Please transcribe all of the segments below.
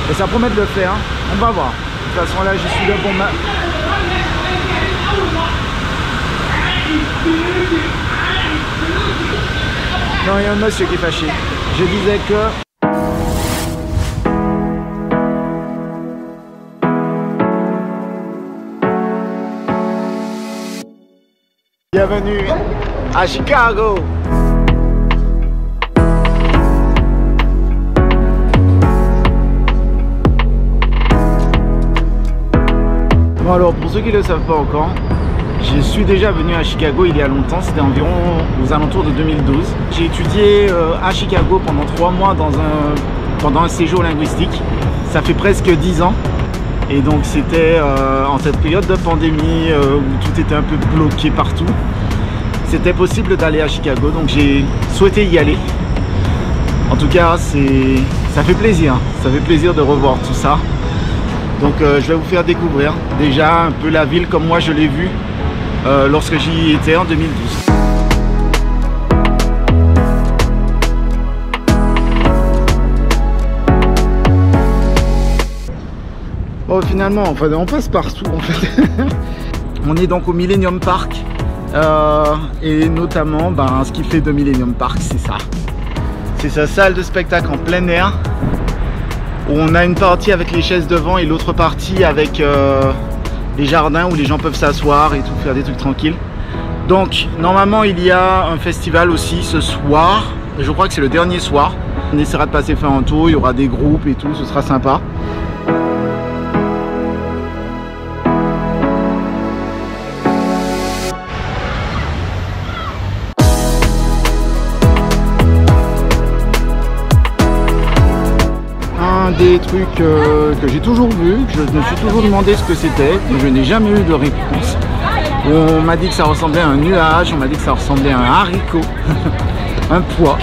Et ça promet de le faire. On va voir. De toute façon là j'y suis le bon ma... Non, il y a un monsieur qui est fâché. Je disais que... Bienvenue à Chicago. Bon alors, pour ceux qui ne le savent pas encore, je suis déjà venu à Chicago il y a longtemps, c'était environ aux alentours de 2012. J'ai étudié à Chicago pendant 3 mois pendant un séjour linguistique. Ça fait presque 10 ans. Et donc c'était en cette période de pandémie où tout était un peu bloqué partout. C'était possible d'aller à Chicago, donc j'ai souhaité y aller. En tout cas, ça fait plaisir. Ça fait plaisir de revoir tout ça. Donc je vais vous faire découvrir déjà un peu la ville comme moi je l'ai vue lorsque j'y étais en 2012. Bon, finalement, enfin, on passe partout en fait. On est donc au Millennium Park et notamment ce qui fait de Millennium Park, c'est ça. C'est sa salle de spectacle en plein air où on a une partie avec les chaises devant et l'autre partie avec les jardins où les gens peuvent s'asseoir et tout, faire des trucs tranquilles. Donc normalement il y a un festival aussi ce soir, je crois que c'est le dernier soir. On essaiera de passer faire un tour, il y aura des groupes et tout, ce sera sympa. Des trucs que j'ai toujours vu, que je me suis toujours demandé ce que c'était, mais je n'ai jamais eu de réponse. On m'a dit que ça ressemblait à un nuage, on m'a dit que ça ressemblait à un haricot, un pois,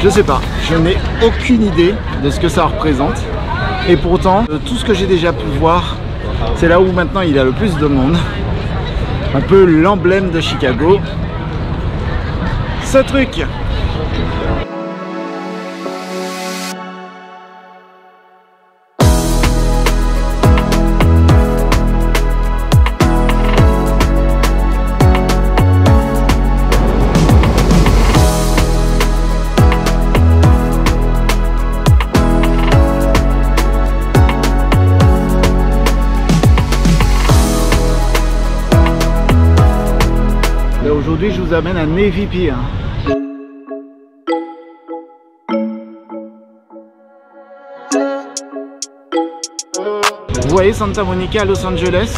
je sais pas, je n'ai aucune idée de ce que ça représente. Et pourtant, tout ce que j'ai déjà pu voir, c'est là où maintenant il y a le plus de monde, un peu l'emblème de Chicago, ce truc. Aujourd'hui, je vous amène à Navy Pier. Vous voyez Santa Monica à Los Angeles?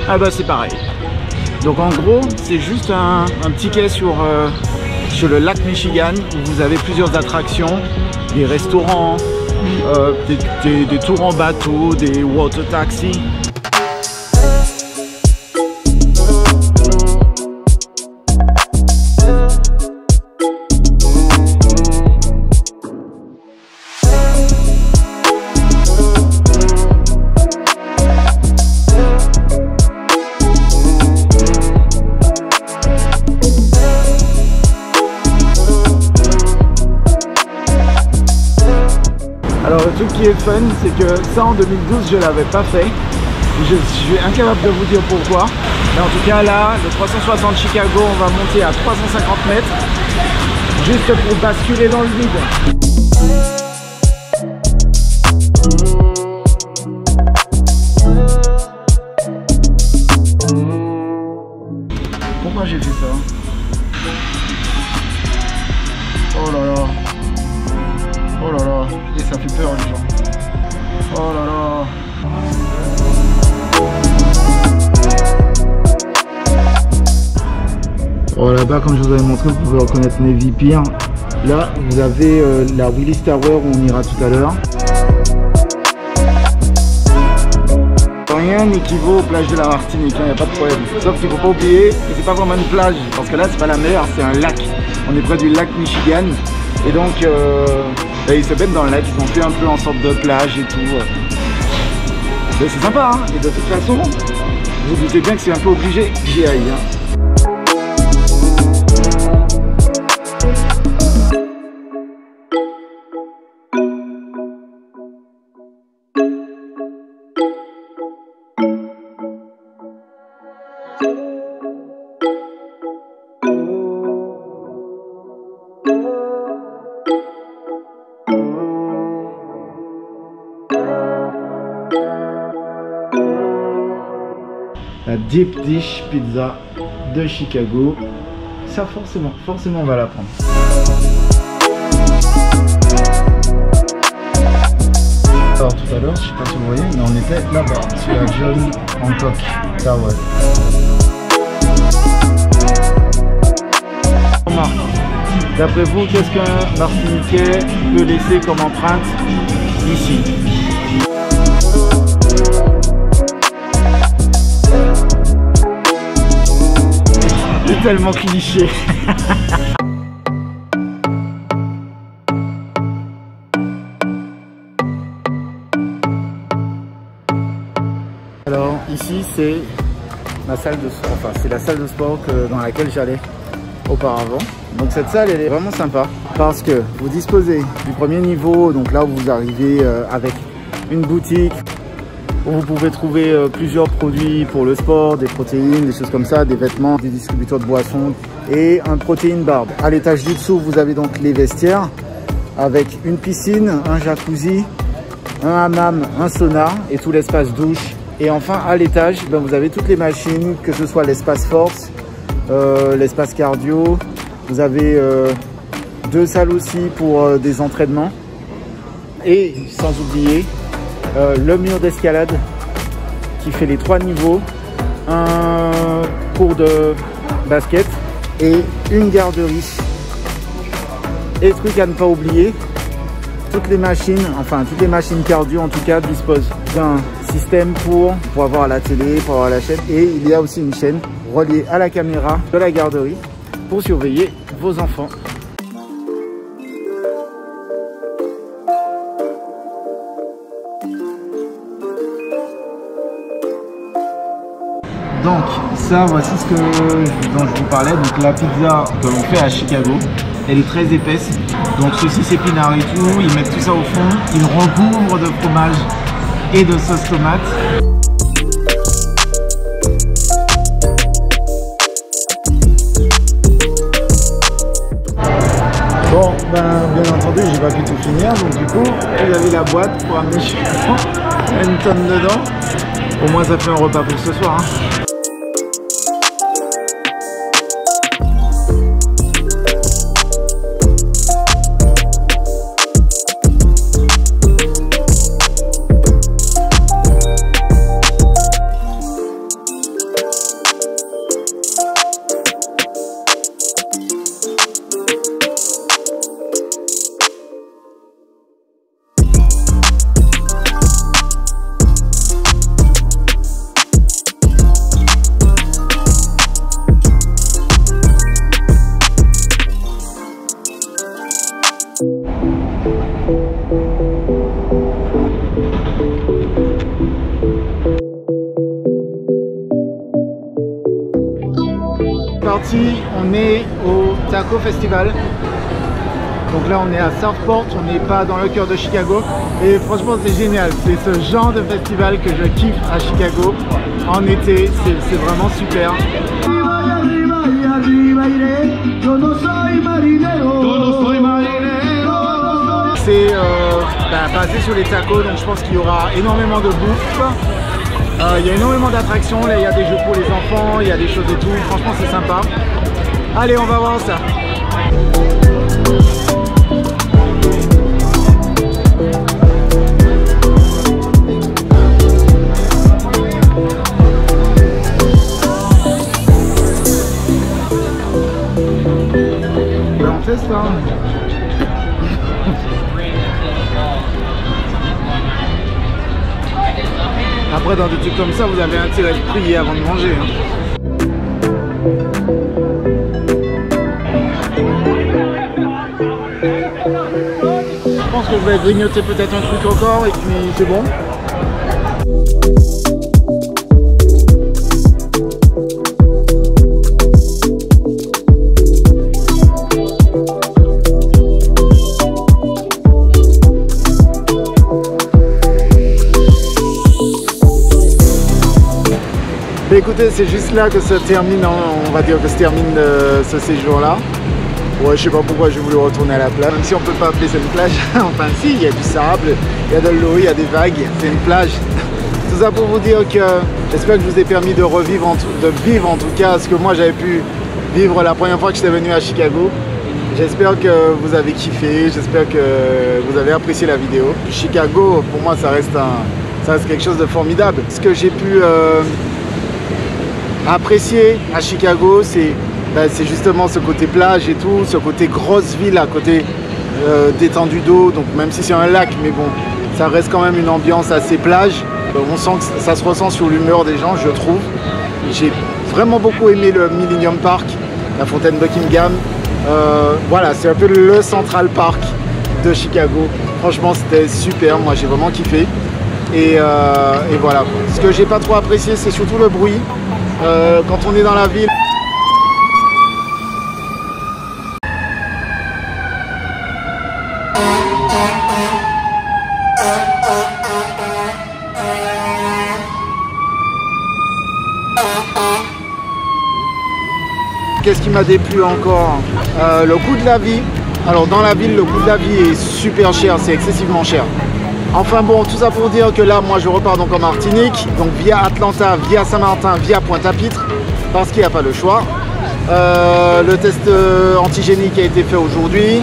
Ah bah c'est pareil. Donc en gros, c'est juste un petit quai sur le lac Michigan où vous avez plusieurs attractions, des restaurants, des tours en bateau, des water taxis. Alors le truc qui est fun, c'est que ça en 2012 je l'avais pas fait. Je suis incapable de vous dire pourquoi. Mais en tout cas là, le 360 Chicago, on va monter à 350 mètres. Juste pour basculer dans le vide. Pourquoi j'ai fait ça? Oh là là. Oh là là, et ça fait peur les gens. Oh là là. Oh là-bas, comme je vous avais montré, vous pouvez reconnaître Navy Pier. Là, vous avez la Willis Tower où on ira tout à l'heure. Rien n'équivaut aux plages de la Martinique, il n'y a pas de problème. Sauf qu'il ne faut pas oublier que c'est pas vraiment une plage, parce que là c'est pas la mer, c'est un lac. On est près du lac Michigan. Et donc ils se baignent dans le lac, ils ont fait un peu en sorte de plage et tout. C'est sympa hein. Et de toute façon, vous vous doutez bien que c'est un peu obligé que j'y aille hein. Deep Dish Pizza de Chicago. Ça forcément on va la prendre. Alors tout à l'heure, je sais pas si vous voyez, mais on était là-bas, sur la John Hancock Tower. Marc, d'après vous, qu'est-ce qu'un Martiniquais peut laisser comme empreinte ici? C'est tellement cliché. Alors ici c'est ma salle de sport, enfin c'est la salle de sport dans laquelle j'allais auparavant. Donc cette salle elle est vraiment sympa parce que vous disposez du premier niveau, donc là où vous arrivez avec une boutique où vous pouvez trouver plusieurs produits pour le sport, des protéines, des choses comme ça, des vêtements, des distributeurs de boissons et un protéine bar. À l'étage du dessous vous avez donc les vestiaires avec une piscine, un jacuzzi, un hammam, un sauna et tout l'espace douche. Et enfin à l'étage vous avez toutes les machines, que ce soit l'espace force, l'espace cardio. Vous avez deux salles aussi pour des entraînements et sans oublier le mur d'escalade qui fait les 3 niveaux, un cours de basket et une garderie. Et truc à ne pas oublier, toutes les machines cardio en tout cas disposent d'un système pour avoir la télé, pour avoir la chaîne, et il y a aussi une chaîne reliée à la caméra de la garderie pour surveiller vos enfants. Donc ça, voici ce dont je vous parlais. Donc la pizza que l'on fait à Chicago, elle est très épaisse. Donc ceci épinards et tout, ils mettent tout ça au fond, ils recouvrent de fromage et de sauce tomate. Bon, bien entendu, j'ai pas pu tout finir, donc du coup, vous avez la boîte pour amener chez vous, une tonne dedans. Au moins, ça fait un repas pour ce soir. Hein. On est au Taco Festival, donc là on est à Southport, on n'est pas dans le cœur de Chicago, et franchement c'est génial, c'est ce genre de festival que je kiffe à Chicago en été, c'est vraiment super. C'est basé sur les tacos, donc je pense qu'il y aura énormément de bouffe. Il y a énormément d'attractions, là il y a des jeux pour les enfants, il y a des choses et tout, franchement c'est sympa. Allez, on va voir ça. On teste hein. Après dans des trucs comme ça, vous avez intérêt à prier avant de manger. Hein. Je pense que je vais grignoter peut-être un truc encore et puis c'est bon. Écoutez, c'est juste là que se termine, on va dire que se termine ce séjour-là. Ouais, je sais pas pourquoi j'ai voulu retourner à la plage, même si on peut pas appeler ça une plage. Enfin si, il y a du sable, il y a de l'eau, il y a des vagues, c'est une plage. Tout ça pour vous dire que j'espère que je vous ai permis de revivre, de vivre en tout cas ce que moi j'avais pu vivre la première fois que j'étais venu à Chicago. J'espère que vous avez kiffé, j'espère que vous avez apprécié la vidéo. Chicago, pour moi, ça reste quelque chose de formidable. Ce que j'ai pu apprécier à Chicago, c'est justement ce côté plage et tout, ce côté grosse ville à côté d'étendue d'eau. Donc même si c'est un lac, mais bon, ça reste quand même une ambiance assez plage. On sent que ça se ressent sur l'humeur des gens, je trouve. J'ai vraiment beaucoup aimé le Millennium Park, la fontaine Buckingham. Voilà, c'est un peu le Central Park de Chicago. Franchement, c'était super. Moi, j'ai vraiment kiffé. Et voilà. Ce que j'ai pas trop apprécié, c'est surtout le bruit. Quand on est dans la ville. Qu'est-ce qui m'a déplu encore? Le coût de la vie. Alors dans la ville, le coût de la vie est super cher, c'est excessivement cher. Enfin bon, tout ça pour dire que là, moi je repars donc en Martinique, donc via Atlanta, via Saint-Martin, via Pointe-à-Pitre, parce qu'il n'y a pas le choix. Le test antigénique a été fait aujourd'hui,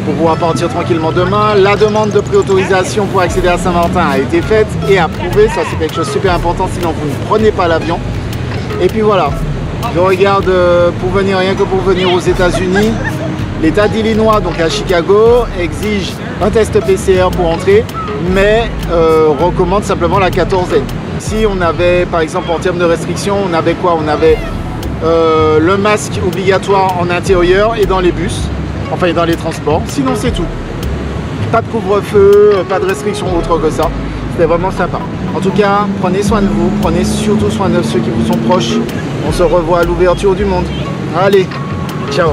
pour pouvoir partir tranquillement demain. La demande de préautorisation pour accéder à Saint-Martin a été faite et approuvée, ça c'est quelque chose de super important, sinon vous ne prenez pas l'avion. Et puis voilà. Je regarde pour venir, rien que pour venir aux États-Unis, l'État d'Illinois, donc à Chicago, exige un test PCR pour entrer, mais recommande simplement la quatorzaine. Si on avait, par exemple, en termes de restrictions, on avait quoi? On avait le masque obligatoire en intérieur et dans les bus, enfin et dans les transports. Sinon, c'est tout. Pas de couvre-feu, pas de restrictions autres que ça. C'était vraiment sympa. En tout cas, prenez soin de vous, prenez surtout soin de ceux qui vous sont proches. On se revoit à l'ouverture du monde. Allez, ciao!